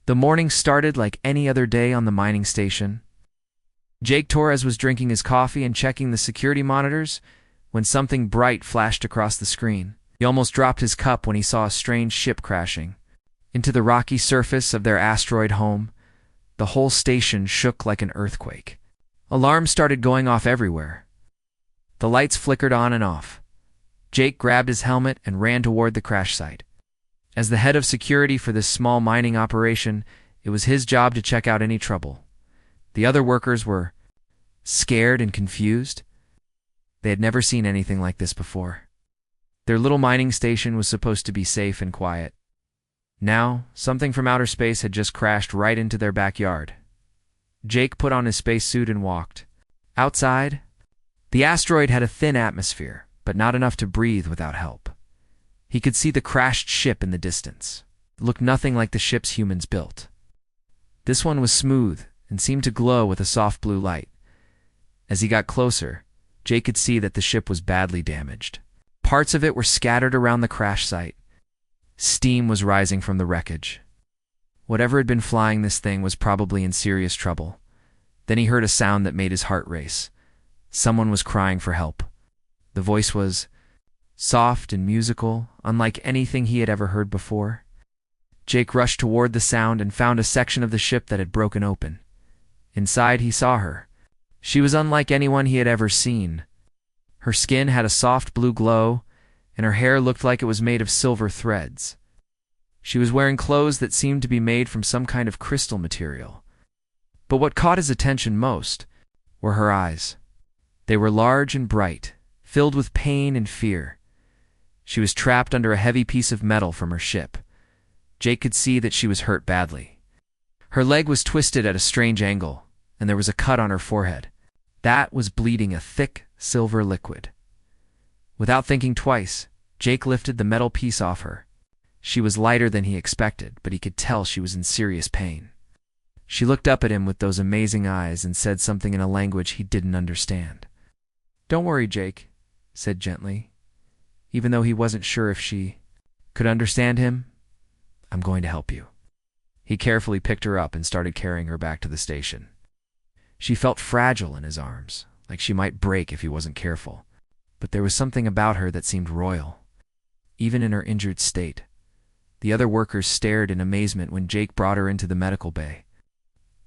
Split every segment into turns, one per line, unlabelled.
The morning started like any other day on the mining station. Jake Torres was drinking his coffee and checking the security monitors when something bright flashed across the screen. He almost dropped his cup when he saw a strange ship crashing into the rocky surface of their asteroid home. The whole station shook like an earthquake. Alarms started going off everywhere. The lights flickered on and off. Jake grabbed his helmet and ran toward the crash site. As the head of security for this small mining operation, it was his job to check out any trouble. The other workers were scared and confused. They had never seen anything like this before. Their little mining station was supposed to be safe and quiet. Now, something from outer space had just crashed right into their backyard. Jake put on his spacesuit and walked. Outside, the asteroid had a thin atmosphere, but not enough to breathe without help. He could see the crashed ship in the distance. It looked nothing like the ships humans built. This one was smooth and seemed to glow with a soft blue light. As he got closer, Jake could see that the ship was badly damaged. Parts of it were scattered around the crash site. Steam was rising from the wreckage. Whatever had been flying this thing was probably in serious trouble. Then he heard a sound that made his heart race. Someone was crying for help. The voice was soft and musical, unlike anything he had ever heard before. Jake rushed toward the sound and found a section of the ship that had broken open. Inside, he saw her. She was unlike anyone he had ever seen. Her skin had a soft blue glow, and her hair looked like it was made of silver threads. She was wearing clothes that seemed to be made from some kind of crystal material. But what caught his attention most were her eyes. They were large and bright, filled with pain and fear. She was trapped under a heavy piece of metal from her ship. Jake could see that she was hurt badly. Her leg was twisted at a strange angle, and there was a cut on her forehead. That was bleeding a thick, silver liquid. Without thinking twice, Jake lifted the metal piece off her. She was lighter than he expected, but he could tell she was in serious pain. She looked up at him with those amazing eyes and said something in a language he didn't understand. "Don't worry, Jake," said gently. Even though he wasn't sure if she could understand him, "I'm going to help you." He carefully picked her up and started carrying her back to the station. She felt fragile in his arms, like she might break if he wasn't careful. But there was something about her that seemed royal, even in her injured state. The other workers stared in amazement when Jake brought her into the medical bay.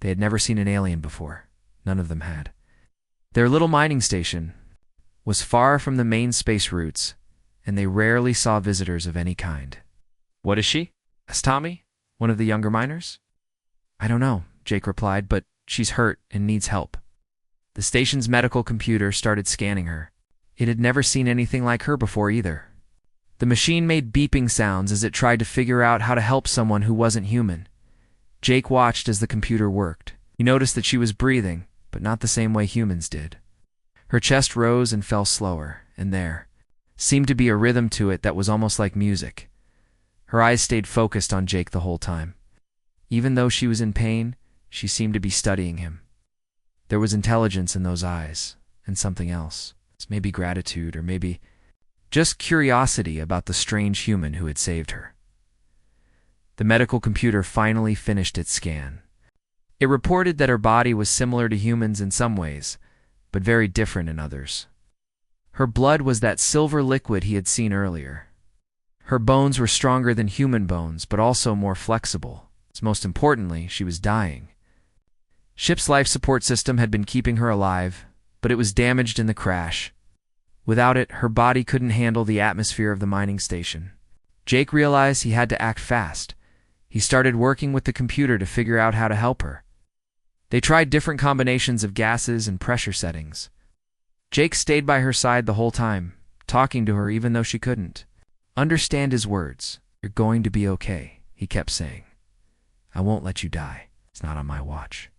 They had never seen an alien before. None of them had. Their little mining station was far from the main space routes, and they rarely saw visitors of any kind. "What is she?" asked Tommy, one of the younger miners. "I don't know," Jake replied, "but she's hurt and needs help." The station's medical computer started scanning her. It had never seen anything like her before either. The machine made beeping sounds as it tried to figure out how to help someone who wasn't human. Jake watched as the computer worked. He noticed that she was breathing, but not the same way humans did. Her chest rose and fell slower, and there seemed to be a rhythm to it that was almost like music. Her eyes stayed focused on Jake the whole time. Even though she was in pain, she seemed to be studying him. There was intelligence in those eyes, and something else. Maybe gratitude, or maybe just curiosity about the strange human who had saved her. The medical computer finally finished its scan. It reported that her body was similar to humans in some ways, but very different in others. Her blood was that silver liquid he had seen earlier. Her bones were stronger than human bones, but also more flexible. Most importantly, she was dying. Ship's life support system had been keeping her alive, but it was damaged in the crash. Without it, her body couldn't handle the atmosphere of the mining station. Jake realized he had to act fast. He started working with the computer to figure out how to help her. They tried different combinations of gases and pressure settings. Jake stayed by her side the whole time, talking to her even though she couldn't understand his words. "You're going to be okay," he kept saying. "I won't let you die. It's not on my watch."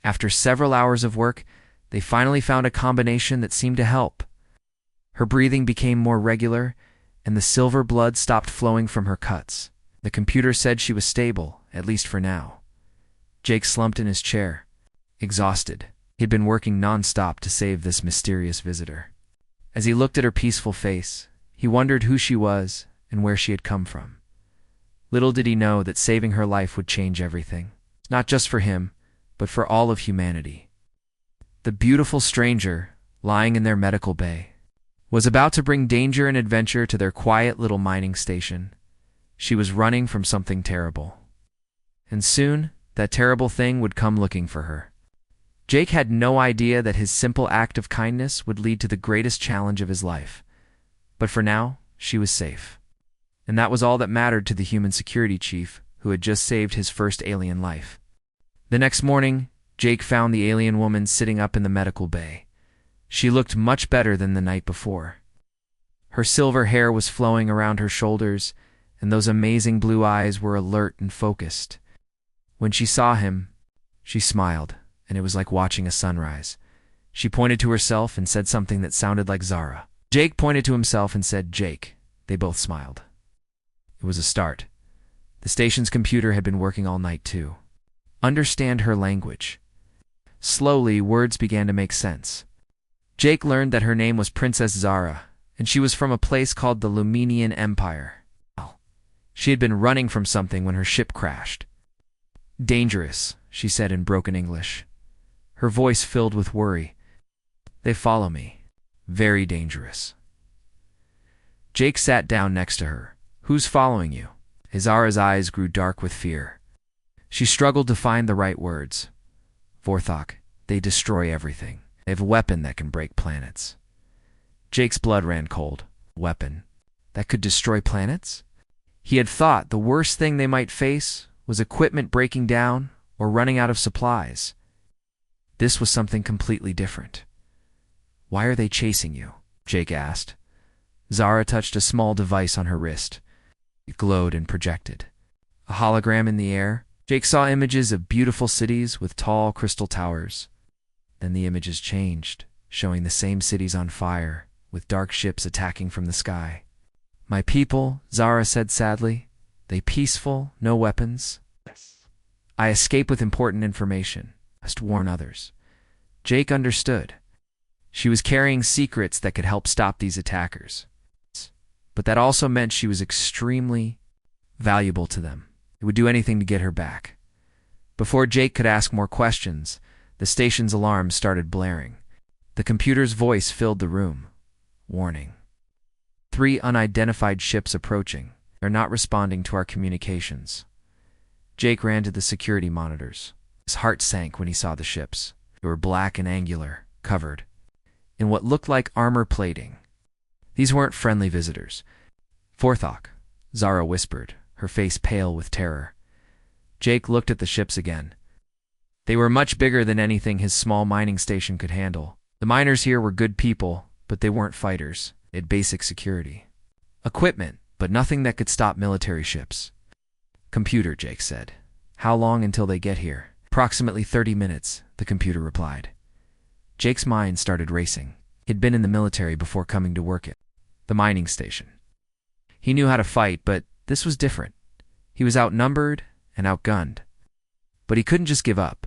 After several hours of work, they finally found a combination that seemed to help. Her breathing became more regular, and the silver blood stopped flowing from her cuts. The computer said she was stable, at least for now. Jake slumped in his chair, exhausted. He'd been working non-stop to save this mysterious visitor. As he looked at her peaceful face, he wondered who she was and where she had come from. Little did he know that saving her life would change everything, not just for him, but for all of humanity. The beautiful stranger, lying in their medical bay, was about to bring danger and adventure to their quiet little mining station. She was running from something terrible. And soon, that terrible thing would come looking for her. Jake had no idea that his simple act of kindness would lead to the greatest challenge of his life. But for now, she was safe. And that was all that mattered to the human security chief who had just saved his first alien life. The next morning, Jake found the alien woman sitting up in the medical bay. She looked much better than the night before. Her silver hair was flowing around her shoulders, and those amazing blue eyes were alert and focused. When she saw him, she smiled, and it was like watching a sunrise. She pointed to herself and said something that sounded like Zara. Jake pointed to himself and said, "Jake." They both smiled. It was a start. The station's computer had been working all night too. Understand her language. Slowly, words began to make sense. Jake learned that her name was Princess Zara, and she was from a place called the Luminian Empire. She had been running from something when her ship crashed. "Dangerous," she said in broken English. Her voice filled with worry. "They follow me. Very dangerous." Jake sat down next to her. "Who's following you?" Zara's eyes grew dark with fear. She struggled to find the right words. "Vorthok, they destroy everything. They have a weapon that can break planets." Jake's blood ran cold. Weapon that could destroy planets? He had thought the worst thing they might face was equipment breaking down or running out of supplies. This was something completely different. "Why are they chasing you?" Jake asked. Zara touched a small device on her wrist. It glowed and projected. A hologram in the air. Jake saw images of beautiful cities with tall crystal towers. Then the images changed, showing the same cities on fire, with dark ships attacking from the sky. "My people," Zara said sadly. "They peaceful, no weapons. I escape with important information. Must warn others." Jake understood. She was carrying secrets that could help stop these attackers. But that also meant she was extremely valuable to them. They would do anything to get her back. Before Jake could ask more questions, the station's alarm started blaring. The computer's voice filled the room. "Warning. 3 unidentified ships approaching. They're not responding to our communications." Jake ran to the security monitors. His heart sank when he saw the ships. They were black and angular, covered in what looked like armor plating. These weren't friendly visitors. "Vorthok," Zara whispered, her face pale with terror. Jake looked at the ships again. They were much bigger than anything his small mining station could handle. The miners here were good people, but they weren't fighters. They had basic security. Equipment, but nothing that could stop military ships. "Computer," Jake said. "How long until they get here?" "Approximately 30 minutes, the computer replied. Jake's mind started racing. He'd been in the military before coming to work at the mining station. He knew how to fight, but this was different. He was outnumbered and outgunned. But he couldn't just give up.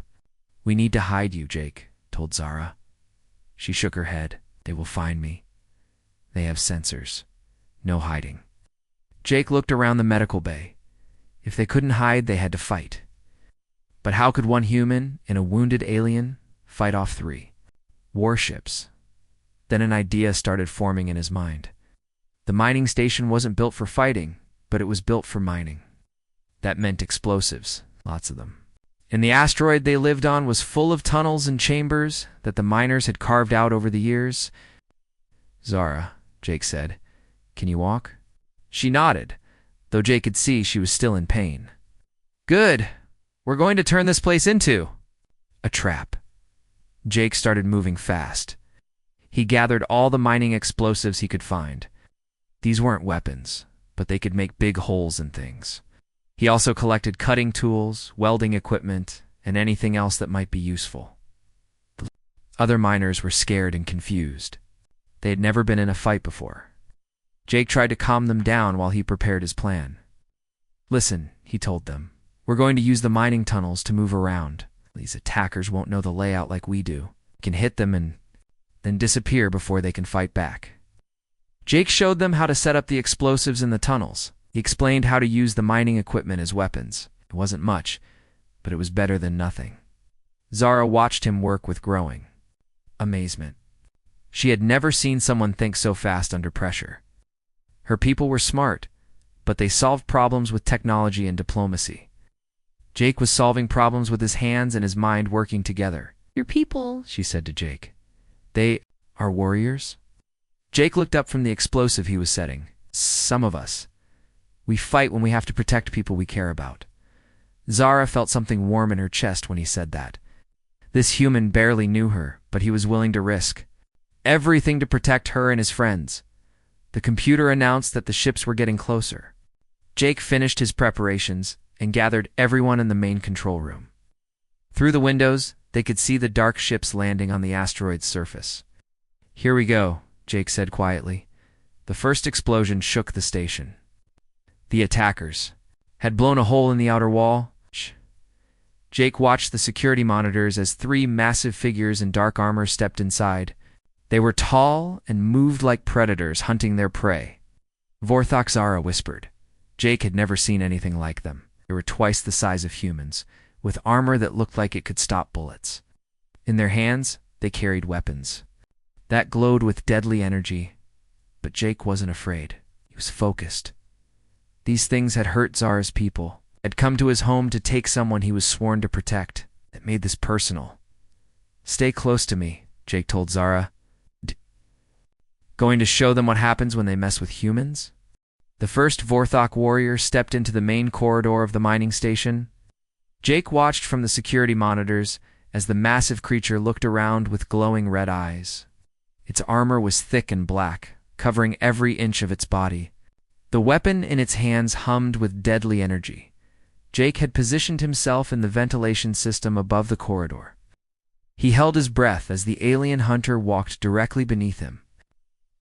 "We need to hide you," Jake told Zara. She shook her head. "They will find me. They have sensors. No hiding." Jake looked around the medical bay. If they couldn't hide, they had to fight. But how could one human and a wounded alien fight off 3 warships? Then an idea started forming in his mind. The mining station wasn't built for fighting, but it was built for mining. That meant explosives, lots of them. And the asteroid they lived on was full of tunnels and chambers that the miners had carved out over the years. "Zara," Jake said, "can you walk?" She nodded, though Jake could see she was still in pain. "Good. We're going to turn this place into a trap." Jake started moving fast. He gathered all the mining explosives he could find. These weren't weapons, but they could make big holes in things. He also collected cutting tools, welding equipment, and anything else that might be useful. The other miners were scared and confused. They had never been in a fight before. Jake tried to calm them down while he prepared his plan. "Listen," he told them. "We're going to use the mining tunnels to move around. These attackers won't know the layout like we do. We can hit them and then disappear before they can fight back." Jake showed them how to set up the explosives in the tunnels. He explained how to use the mining equipment as weapons. It wasn't much, but it was better than nothing. Zara watched him work with growing amazement. She had never seen someone think so fast under pressure. Her people were smart, but they solved problems with technology and diplomacy. Jake was solving problems with his hands and his mind working together. "Your people," she said to Jake. "They are warriors?" Jake looked up from the explosive he was setting. "Some of us. We fight when we have to protect people we care about." Zara felt something warm in her chest when he said that. This human barely knew her, but he was willing to risk everything to protect her and his friends. The computer announced that the ships were getting closer. Jake finished his preparations and gathered everyone in the main control room. Through the windows, they could see the dark ships landing on the asteroid's surface. "Here we go," Jake said quietly. The first explosion shook the station. The attackers had blown a hole in the outer wall. Jake watched the security monitors as 3 massive figures in dark armor stepped inside. They were tall and moved like predators hunting their prey. Vorthok, Zara whispered. Jake had never seen anything like them. They were twice the size of humans, with armor that looked like it could stop bullets. In their hands, they carried weapons that glowed with deadly energy. But Jake wasn't afraid. He was focused. These things had hurt Zara's people, had come to his home to take someone he was sworn to protect. It made this personal. "Stay close to me," Jake told Zara. "Going to show them what happens when they mess with humans?" The first Vorthok warrior stepped into the main corridor of the mining station. Jake watched from the security monitors as the massive creature looked around with glowing red eyes. Its armor was thick and black, covering every inch of its body. The weapon in its hands hummed with deadly energy. Jake had positioned himself in the ventilation system above the corridor. He held his breath as the alien hunter walked directly beneath him.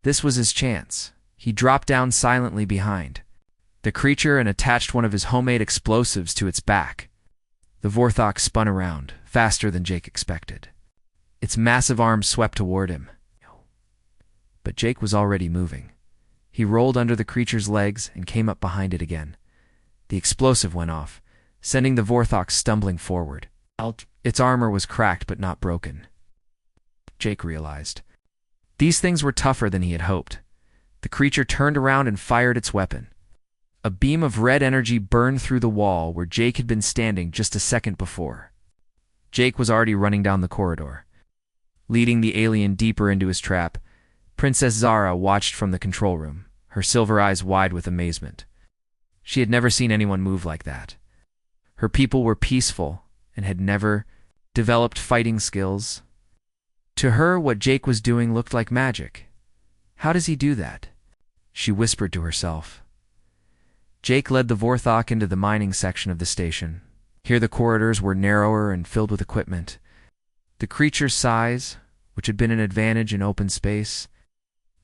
This was his chance. He dropped down silently behind the creature and attached one of his homemade explosives to its back. The Vorthok spun around, faster than Jake expected. Its massive arms swept toward him. But Jake was already moving. He rolled under the creature's legs and came up behind it again. The explosive went off, sending the Vorthok stumbling forward. Its armor was cracked but not broken. Jake realized. These things were tougher than he had hoped. The creature turned around and fired its weapon. A beam of red energy burned through the wall where Jake had been standing just a second before. Jake was already running down the corridor. Leading the alien deeper into his trap, Princess Zara watched from the control room, her silver eyes wide with amazement. She had never seen anyone move like that. Her people were peaceful and had never developed fighting skills. To her, what Jake was doing looked like magic. How does he do that? She whispered to herself. Jake led the Vorthok into the mining section of the station. Here the corridors were narrower and filled with equipment. The creature's size, which had been an advantage in open space,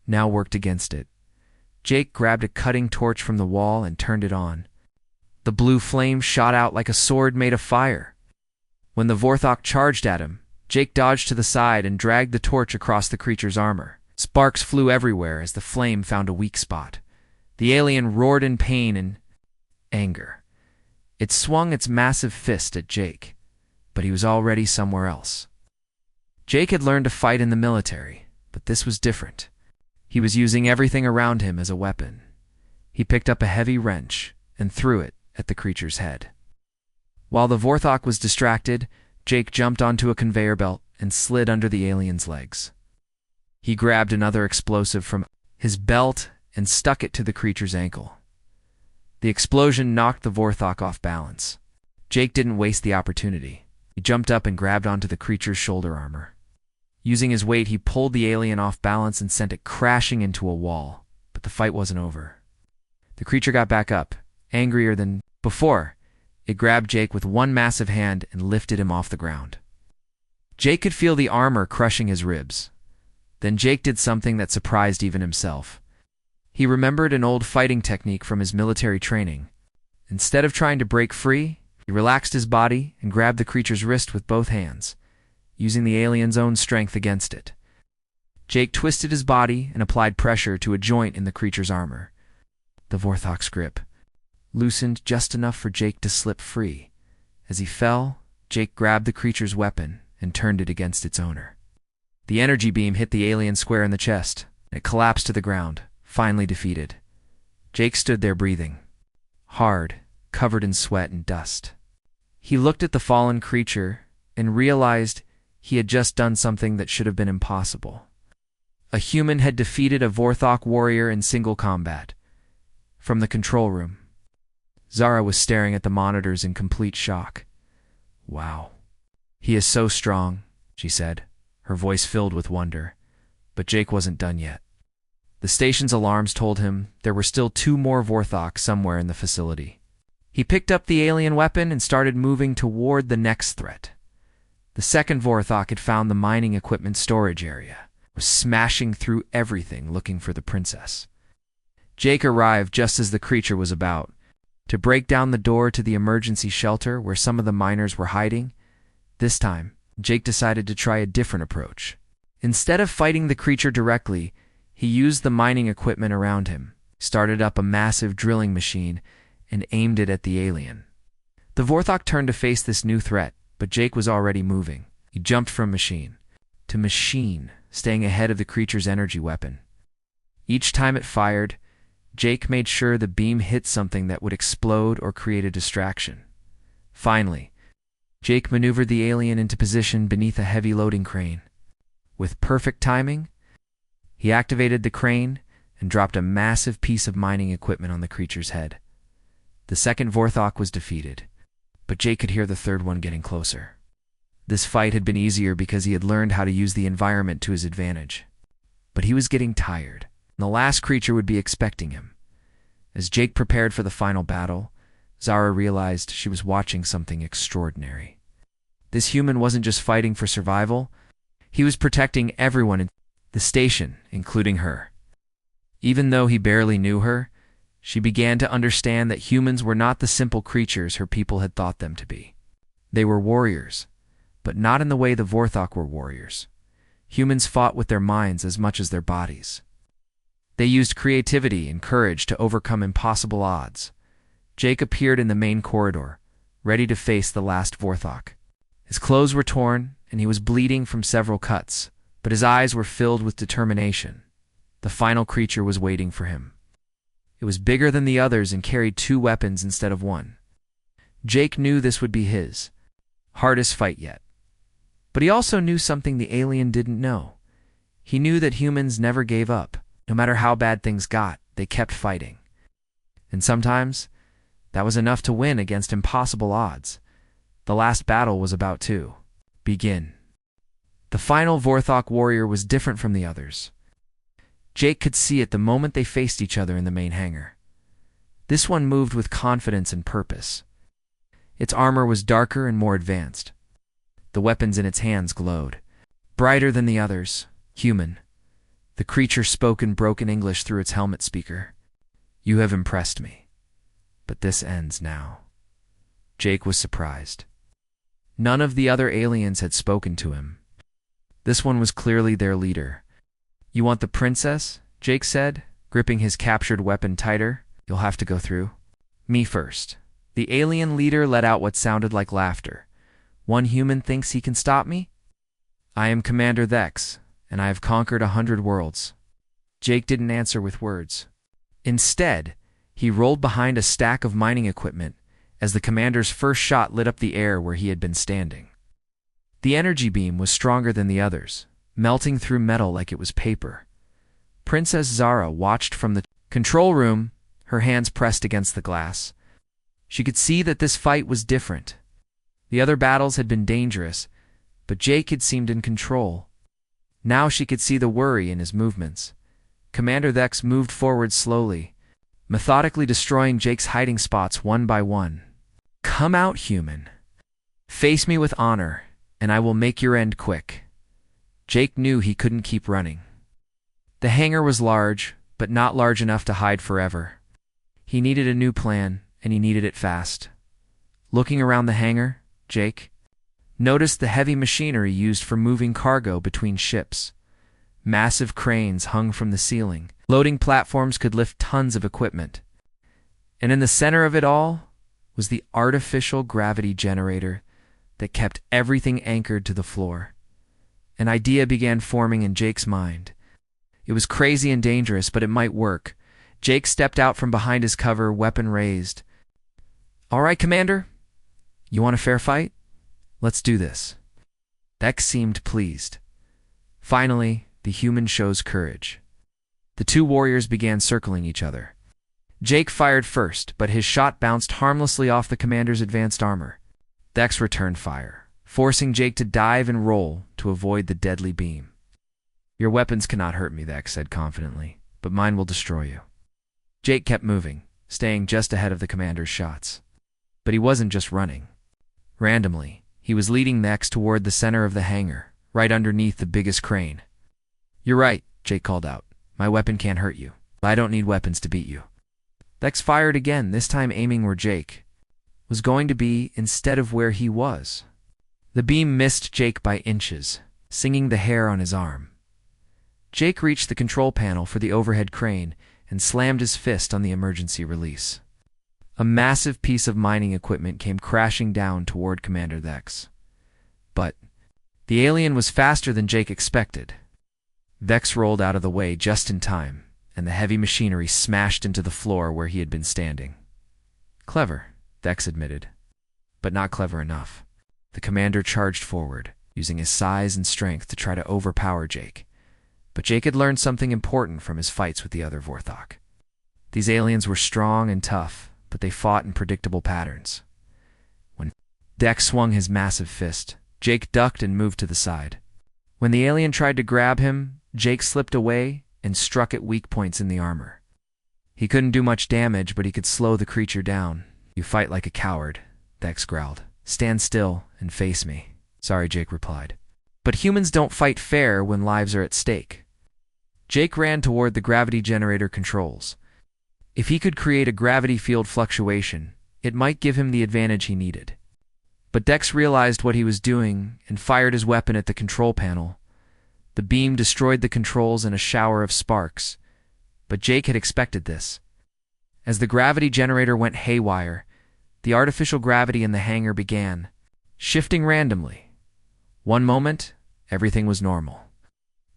now worked against it. Jake grabbed a cutting torch from the wall and turned it on. The blue flame shot out like a sword made of fire. When the Vorthok charged at him, Jake dodged to the side and dragged the torch across the creature's armor. Sparks flew everywhere as the flame found a weak spot. The alien roared in pain and anger. It swung its massive fist at Jake, but he was already somewhere else. Jake had learned to fight in the military, but this was different. He was using everything around him as a weapon. He picked up a heavy wrench and threw it at the creature's head. While the Vorthok was distracted, Jake jumped onto a conveyor belt and slid under the alien's legs. He grabbed another explosive from his belt and stuck it to the creature's ankle. The explosion knocked the Vorthok off balance. Jake didn't waste the opportunity. He jumped up and grabbed onto the creature's shoulder armor. Using his weight, he pulled the alien off balance and sent it crashing into a wall. But the fight wasn't over. The creature got back up, angrier than before. It grabbed Jake with one massive hand and lifted him off the ground. Jake could feel the armor crushing his ribs. Then Jake did something that surprised even himself. He remembered an old fighting technique from his military training. Instead of trying to break free, he relaxed his body and grabbed the creature's wrist with both hands, using the alien's own strength against it. Jake twisted his body and applied pressure to a joint in the creature's armor. The Vorthok's grip loosened just enough for Jake to slip free. As he fell, Jake grabbed the creature's weapon and turned it against its owner. The energy beam hit the alien square in the chest. It collapsed to the ground, finally defeated. Jake stood there breathing, hard, covered in sweat and dust. He looked at the fallen creature and realized he had just done something that should have been impossible. A human had defeated a Vorthok warrior in single combat. From the control room, Zara was staring at the monitors in complete shock. "Wow. He is so strong," she said, her voice filled with wonder. But Jake wasn't done yet. The station's alarms told him there were still 2 more Vorthok somewhere in the facility. He picked up the alien weapon and started moving toward the next threat. The second Vorthok had found the mining equipment storage area, was smashing through everything looking for the princess. Jake arrived just as the creature was about to break down the door to the emergency shelter where some of the miners were hiding. This time, Jake decided to try a different approach. Instead of fighting the creature directly, he used the mining equipment around him, started up a massive drilling machine, and aimed it at the alien. The Vorthok turned to face this new threat, but Jake was already moving. He jumped from machine to machine, staying ahead of the creature's energy weapon. Each time it fired, Jake made sure the beam hit something that would explode or create a distraction. Finally, Jake maneuvered the alien into position beneath a heavy loading crane. With perfect timing, he activated the crane and dropped a massive piece of mining equipment on the creature's head. The second Vorthok was defeated, but Jake could hear the third one getting closer. This fight had been easier because he had learned how to use the environment to his advantage. But he was getting tired, and the last creature would be expecting him. As Jake prepared for the final battle, Zara realized she was watching something extraordinary. This human wasn't just fighting for survival, he was protecting everyone in the station, including her. Even though he barely knew her, she began to understand that humans were not the simple creatures her people had thought them to be. They were warriors, but not in the way the Vorthok were warriors. Humans fought with their minds as much as their bodies. They used creativity and courage to overcome impossible odds. Jake appeared in the main corridor, ready to face the last Vorthok. His clothes were torn, and he was bleeding from several cuts, but his eyes were filled with determination. The final creature was waiting for him. It was bigger than the others and carried 2 weapons instead of 1. Jake knew this would be his hardest fight yet. But he also knew something the alien didn't know. He knew that humans never gave up. No matter how bad things got, they kept fighting. And sometimes, that was enough to win against impossible odds. The last battle was about to begin. The final Vorthok warrior was different from the others. Jake could see it the moment they faced each other in the main hangar. This one moved with confidence and purpose. Its armor was darker and more advanced. The weapons in its hands glowed. Brighter than the others, human. The creature spoke in broken English through its helmet speaker. "You have impressed me, but this ends now." Jake was surprised. None of the other aliens had spoken to him. This one was clearly their leader. "You want the princess?" Jake said, gripping his captured weapon tighter. "You'll have to go through me first." The alien leader let out what sounded like laughter. "One human thinks he can stop me? I am Commander Thex, and I have conquered 100 worlds." Jake didn't answer with words. Instead, he rolled behind a stack of mining equipment as the commander's first shot lit up the air where he had been standing. The energy beam was stronger than the others, melting through metal like it was paper. Princess Zara watched from the control room, her hands pressed against the glass. She could see that this fight was different. The other battles had been dangerous, but Jake had seemed in control. Now she could see the worry in his movements. Commander Thex moved forward slowly, methodically destroying Jake's hiding spots one by one. "Come out, human. Face me with honor, and I will make your end quick." Jake knew he couldn't keep running. The hangar was large, but not large enough to hide forever. He needed a new plan, and he needed it fast. Looking around the hangar, Jake noticed the heavy machinery used for moving cargo between ships. Massive cranes hung from the ceiling. Loading platforms could lift tons of equipment. And in the center of it all was the artificial gravity generator that kept everything anchored to the floor. An idea began forming in Jake's mind. It was crazy and dangerous, but it might work. Jake stepped out from behind his cover, weapon raised. "All right, Commander. You want a fair fight? Let's do this." Dex seemed pleased. Finally, the human shows courage. The two warriors began circling each other. Jake fired first, but his shot bounced harmlessly off the commander's advanced armor. Dex returned fire, forcing Jake to dive and roll to avoid the deadly beam. "Your weapons cannot hurt me," Dex said confidently, "but mine will destroy you." Jake kept moving, staying just ahead of the commander's shots. But he wasn't just running. Randomly, he was leading Dex toward the center of the hangar, right underneath the biggest crane. "You're right," Jake called out. "My weapon can't hurt you. I don't need weapons to beat you." Dex fired again, this time aiming where Jake was going to be instead of where he was. The beam missed Jake by inches, singing the hair on his arm. Jake reached the control panel for the overhead crane and slammed his fist on the emergency release. A massive piece of mining equipment came crashing down toward Commander Dex. But the alien was faster than Jake expected. Dex rolled out of the way just in time, and the heavy machinery smashed into the floor where he had been standing. "Clever," Dex admitted, but not clever enough. The commander charged forward, using his size and strength to try to overpower Jake. But Jake had learned something important from his fights with the other Vorthok. These aliens were strong and tough, but they fought in predictable patterns. When Dex swung his massive fist, Jake ducked and moved to the side. When the alien tried to grab him, Jake slipped away and struck at weak points in the armor. He couldn't do much damage, but he could slow the creature down. "You fight like a coward," Dex growled. "Stand still and face me." "Sorry," Jake replied. But humans don't fight fair when lives are at stake. Jake ran toward the gravity generator controls. If he could create a gravity field fluctuation, it might give him the advantage he needed. But Dex realized what he was doing and fired his weapon at the control panel. The beam destroyed the controls in a shower of sparks, but Jake had expected this. As the gravity generator went haywire, the artificial gravity in the hangar began, shifting randomly. One moment, everything was normal.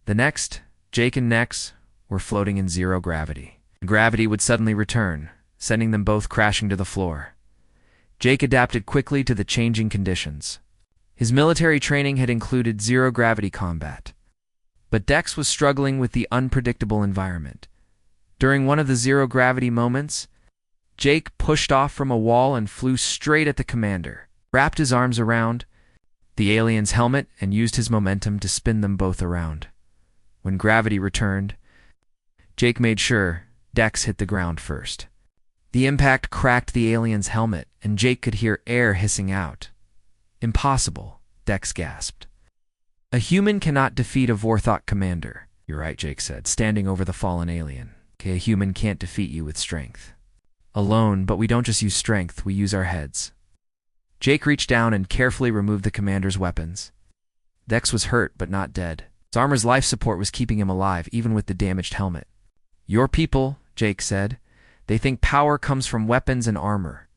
The next, Jake and Dex were floating in zero gravity. Gravity would suddenly return, sending them both crashing to the floor. Jake adapted quickly to the changing conditions. His military training had included zero-gravity combat. But Dex was struggling with the unpredictable environment. During one of the zero-gravity moments, Jake pushed off from a wall and flew straight at the commander, wrapped his arms around the alien's helmet, and used his momentum to spin them both around. When gravity returned, Jake made sure Dex hit the ground first. The impact cracked the alien's helmet, and Jake could hear air hissing out. "Impossible," Dex gasped. "A human cannot defeat a Vorthok commander." "You're right," Jake said, standing over the fallen alien. "Okay, a human can't defeat you with strength alone, but we don't just use strength, we use our heads." Jake reached down and carefully removed the commander's weapons. Dex was hurt, but not dead. His armor's life support was keeping him alive, even with the damaged helmet. "Your people," Jake said, "they think power comes from weapons and armor.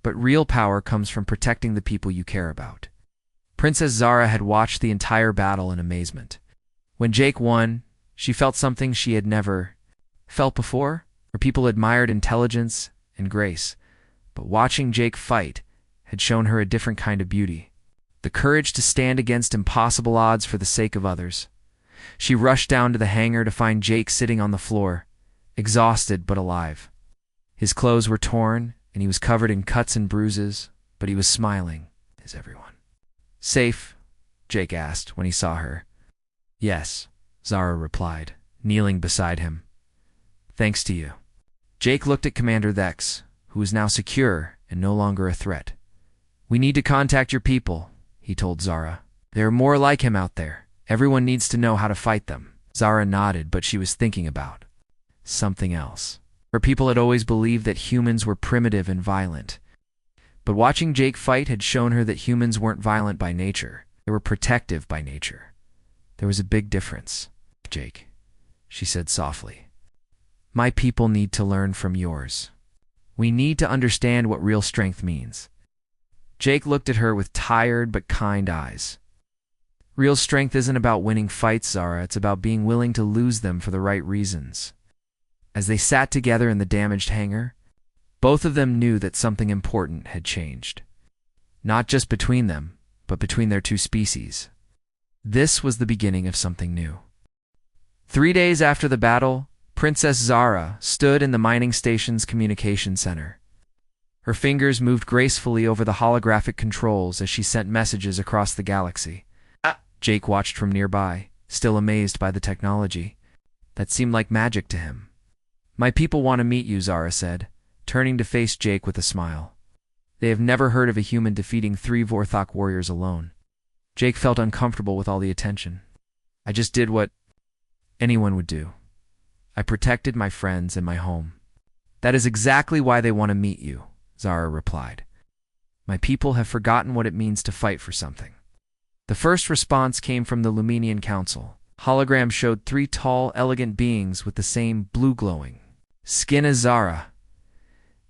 But real power comes from protecting the people you care about." Princess Zara had watched the entire battle in amazement. When Jake won, she felt something she had never felt before. Her people admired intelligence and grace, but watching Jake fight had shown her a different kind of beauty. The courage to stand against impossible odds for the sake of others. She rushed down to the hangar to find Jake sitting on the floor, exhausted but alive. His clothes were torn, and he was covered in cuts and bruises, but he was smiling. "Is everyone safe?" Jake asked when he saw her. "Yes," Zara replied, kneeling beside him. "Thanks to you." Jake looked at Commander Dex, who was now secure and no longer a threat. "We need to contact your people," he told Zara. "There are more like him out there. Everyone needs to know how to fight them." Zara nodded, but she was thinking about something else. Her people had always believed that humans were primitive and violent. But watching Jake fight had shown her that humans weren't violent by nature. They were protective by nature. There was a big difference. "Jake," she said softly, "my people need to learn from yours." We need to understand what real strength means. Jake looked at her with tired but kind eyes. Real strength isn't about winning fights, Zara. It's about being willing to lose them for the right reasons. As they sat together in the damaged hangar, both of them knew that something important had changed. Not just between them, but between their two species. This was the beginning of something new. 3 days after the battle, Princess Zara stood in the mining station's communication center. Her fingers moved gracefully over the holographic controls as she sent messages across the galaxy. Jake watched from nearby, still amazed by the technology. That seemed like magic to him. "My people want to meet you," Zara said, turning to face Jake with a smile. They have never heard of a human defeating 3 Vorthok warriors alone. Jake felt uncomfortable with all the attention. "I just did what anyone would do. I protected my friends and my home." "That is exactly why they want to meet you," Zara replied. "My people have forgotten what it means to fight for something." The first response came from the Luminian Council. Holograms showed 3 tall, elegant beings with the same blue-glowing skin as Zara.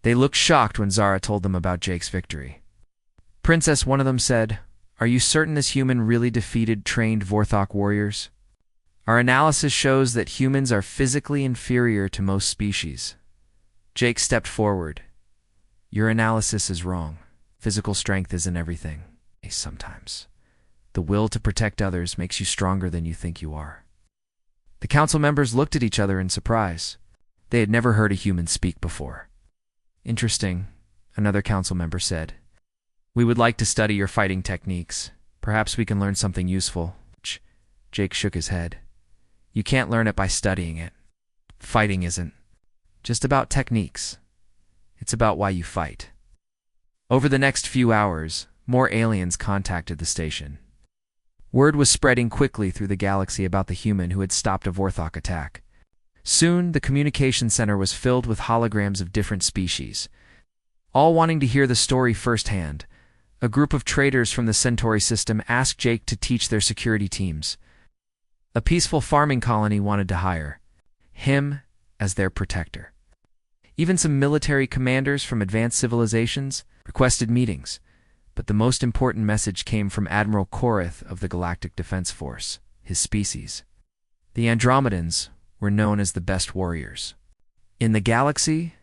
They looked shocked when Zara told them about Jake's victory. "Princess," one of them said, "are you certain this human really defeated trained Vorthok warriors? Our analysis shows that humans are physically inferior to most species." Jake stepped forward. "Your analysis is wrong. Physical strength isn't everything. Sometimes the will to protect others makes you stronger than you think you are." The council members looked at each other in surprise. They had never heard a human speak before. "Interesting," another council member said. "We would like to study your fighting techniques. Perhaps we can learn something useful." Jake shook his head. "You can't learn it by studying it. Fighting isn't just about techniques. It's about why you fight." Over the next few hours, more aliens contacted the station. Word was spreading quickly through the galaxy about the human who had stopped a Vorthok attack. Soon, the communication center was filled with holograms of different species. All wanting to hear the story firsthand, a group of traders from the Centauri system asked Jake to teach their security teams. A peaceful farming colony wanted to hire him as their protector. Even some military commanders from advanced civilizations requested meetings. But the most important message came from Admiral Korath of the Galactic Defense Force, his species. The Andromedans were known as the best warriors. In the galaxy,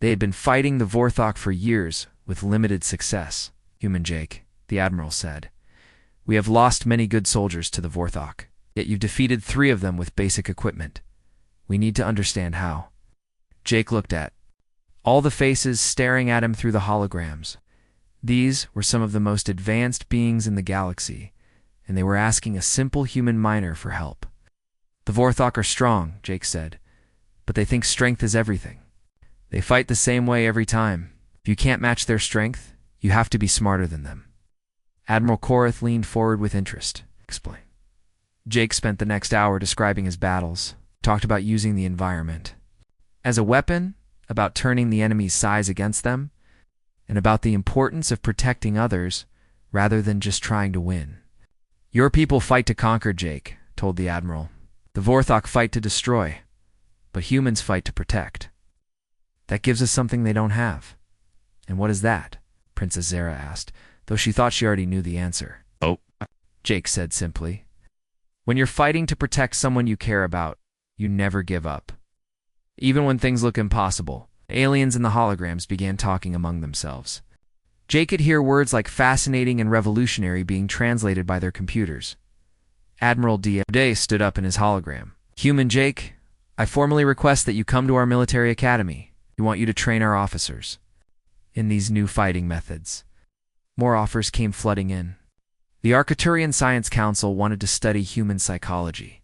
they had been fighting the Vorthok for years with limited success. "Human Jake," the Admiral said, "we have lost many good soldiers to the Vorthok, yet you've defeated 3 of them with basic equipment. We need to understand how." Jake looked at all the faces staring at him through the holograms. These were some of the most advanced beings in the galaxy, and they were asking a simple human miner for help. "The Vorthok are strong," Jake said, "but they think strength is everything. They fight the same way every time. If you can't match their strength, you have to be smarter than them." Admiral Korath leaned forward with interest. "Explain." Jake spent the next hour describing his battles, talked about using the environment as a weapon, about turning the enemy's size against them, and about the importance of protecting others rather than just trying to win. "Your people fight to conquer," Jake told the Admiral. "The Vorthok fight to destroy, but humans fight to protect. That gives us something they don't have." "And what is that?" Princess Zara asked, though she thought she already knew the answer. "Oh," Jake said simply. "When you're fighting to protect someone you care about, you never give up. Even when things look impossible." Aliens and the holograms began talking among themselves. Jake could hear words like fascinating and revolutionary being translated by their computers. Admiral Day stood up in his hologram. "Human Jake, I formally request that you come to our military academy. We want you to train our officers in these new fighting methods." More offers came flooding in. The Arcturian Science Council wanted to study human psychology.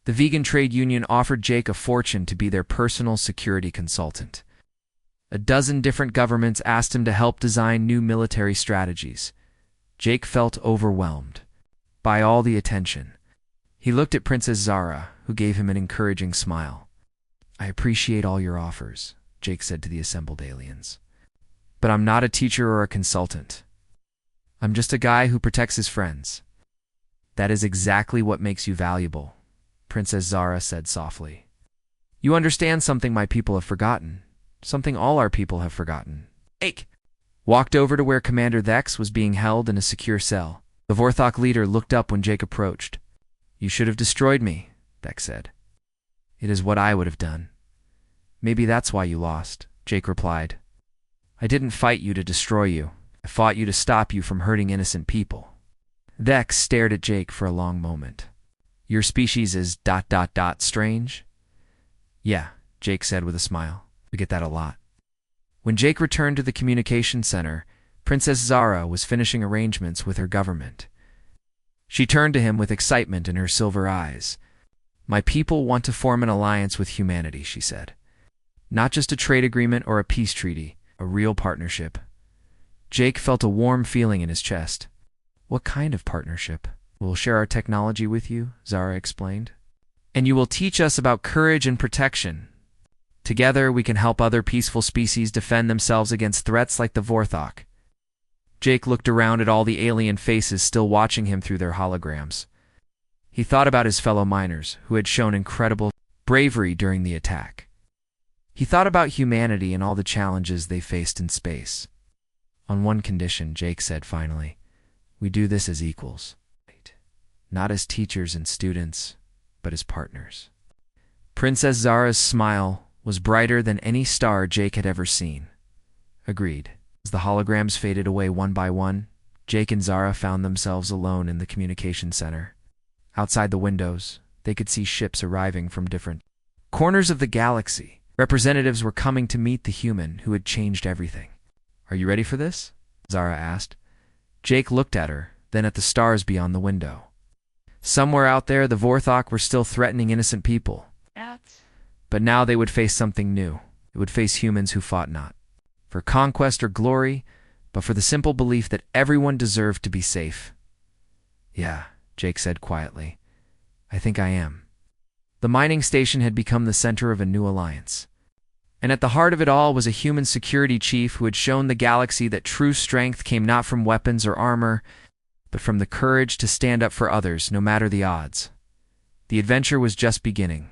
The Vegan Trade Union offered Jake a fortune to be their personal security consultant. A dozen different governments asked him to help design new military strategies. Jake felt overwhelmed by all the attention. He looked at Princess Zara, who gave him an encouraging smile. "I appreciate all your offers," Jake said to the assembled aliens. "But I'm not a teacher or a consultant. I'm just a guy who protects his friends." "That is exactly what makes you valuable," Princess Zara said softly. "You understand something my people have forgotten," something all our people have forgotten. Jake walked over to where Commander Thex was being held in a secure cell. The Vorthok leader looked up when Jake approached. "You should have destroyed me," Thex said. "It is what I would have done." "Maybe that's why you lost," Jake replied. "I didn't fight you to destroy you. I fought you to stop you from hurting innocent people." Thex stared at Jake for a long moment. "Your species is ... strange?" "Yeah," Jake said with a smile. "We get that a lot." When Jake returned to the communication center, Princess Zara was finishing arrangements with her government. She turned to him with excitement in her silver eyes. "My people want to form an alliance with humanity," she said. "Not just a trade agreement or a peace treaty, a real partnership." Jake felt a warm feeling in his chest. "What kind of partnership?" "We'll share our technology with you," Zara explained. "And you will teach us about courage and protection. Together, we can help other peaceful species defend themselves against threats like the Vorthok." Jake looked around at all the alien faces still watching him through their holograms. He thought about his fellow miners, who had shown incredible bravery during the attack. He thought about humanity and all the challenges they faced in space. "On one condition," Jake said finally. "We do this as equals. Not as teachers and students, but as partners." Princess Zara's smile was brighter than any star Jake had ever seen. "Agreed." As the holograms faded away one by one, Jake and Zara found themselves alone in the communication center. Outside the windows, they could see ships arriving from different corners of the galaxy. Representatives were coming to meet the human who had changed everything. "Are you ready for this?" Zara asked. Jake looked at her, then at the stars beyond the window. Somewhere out there, the Vorthok were still threatening innocent people. But now they would face something new. It would face humans who fought not for conquest or glory, but for the simple belief that everyone deserved to be safe. "Yeah," Jake said quietly. "I think I am." The mining station had become the center of a new alliance. And at the heart of it all was a human security chief who had shown the galaxy that true strength came not from weapons or armor, but from the courage to stand up for others, no matter the odds. The adventure was just beginning.